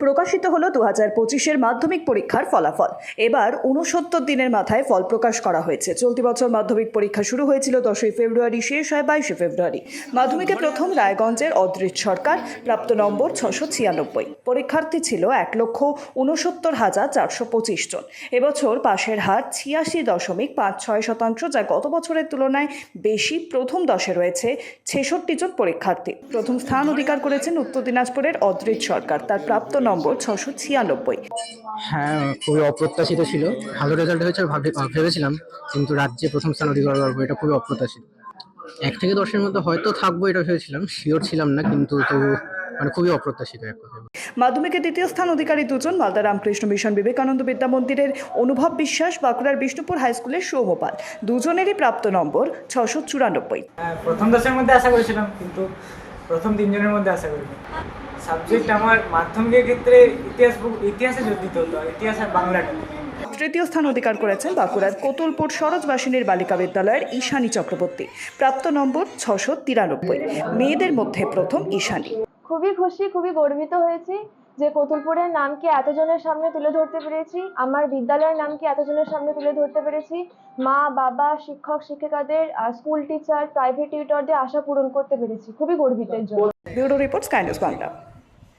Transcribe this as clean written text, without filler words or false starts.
প্রকাশিত হলো 2025-এর মাধ্যমিক পরীক্ষার ফলাফল। এবার 69 দিনের মাথায় ফল প্রকাশ করা হয়েছে। চলতি বছর মাধ্যমিক পরীক্ষা শুরু হয়েছিল 10ই ফেব্রুয়ারি, শেষ হয় 22শে ফেব্রুয়ারি। মাধ্যমিকে প্রথম রায়গঞ্জের অদ্রিত সরকার, প্রাপ্ত নম্বর 696। পরীক্ষার্থী ছিল 1,69,425 জন। এবছর পাশের হার 86.56%, যা গত বছরের তুলনায় বেশি। প্রথম 10-এ রয়েছে 66 জন পরীক্ষার্থী। প্রথম স্থান অধিকার করেছেন উত্তর দিনাজপুরের অদ্রিত সরকার, তার প্রাপ্ত নম্বর 696। হ্যাঁ, খুবই অপ্রত্যাশিত ছিল। ভালো রেজাল্ট হয়েছে ভেবেছিলাম, কিন্তু রাজ্যে প্রথম স্থান অধিকার করবো এটা খুবই অপ্রত্যাশিত। 1 থেকে 10-এর মধ্যে হয়তো থাকবো এটা ভেবেছিলাম, শিওর ছিলাম না, কিন্তু তবু খুবই অপ্রত্যাশিত এক কথায়। মাধ্যমিকে দ্বিতীয় স্থান অধিকারী দুজন, মালদা রামকৃষ্ণ মিশন বিবেকানন্দ বিদ্যা মন্দিরের অনুভব বিশ্বাস, বাঁকুড়ার বিষ্ণুপুর হাই স্কুলের সৌমপাল। দুজনেরই প্রাপ্ত নম্বর 694। প্রথম 10-এর মধ্যে আশা করেছিলাম, কিন্তু প্রথম 3 জনের মধ্যে আশা করিনি। সাবজেক্ট আমার মাধ্যমিকের ক্ষেত্রে ইতিহাসে যোগ দিতে হতো, আর ইতিহাস আর বাংলাটা। তৃতীয় স্থান অধিকার করেছেন বাঁকুড়ার কোতুলপুর সরোজবাসিনীর বালিকা বিদ্যালয়ের ঈশানী চক্রবর্তী, প্রাপ্ত নম্বর 693। মেয়েদের মধ্যে প্রথম ঈশানী। খুবই খুশি, খুবই গর্বিত হয়েছি যে কোতুলপুরের নামকে এতজনের সামনে তুলে ধরতে পেরেছি, আমার বিদ্যালয়ের নামকে এতজনের সামনে তুলে ধরতে পেরেছি। মা বাবা, শিক্ষক শিক্ষিকাদের, স্কুল টিচার, প্রাইভেট টিউটরদের আশা পূরণ করতে পেরেছি। খুবই গর্বিতের জন্য। Bureau report, sky news Bangla.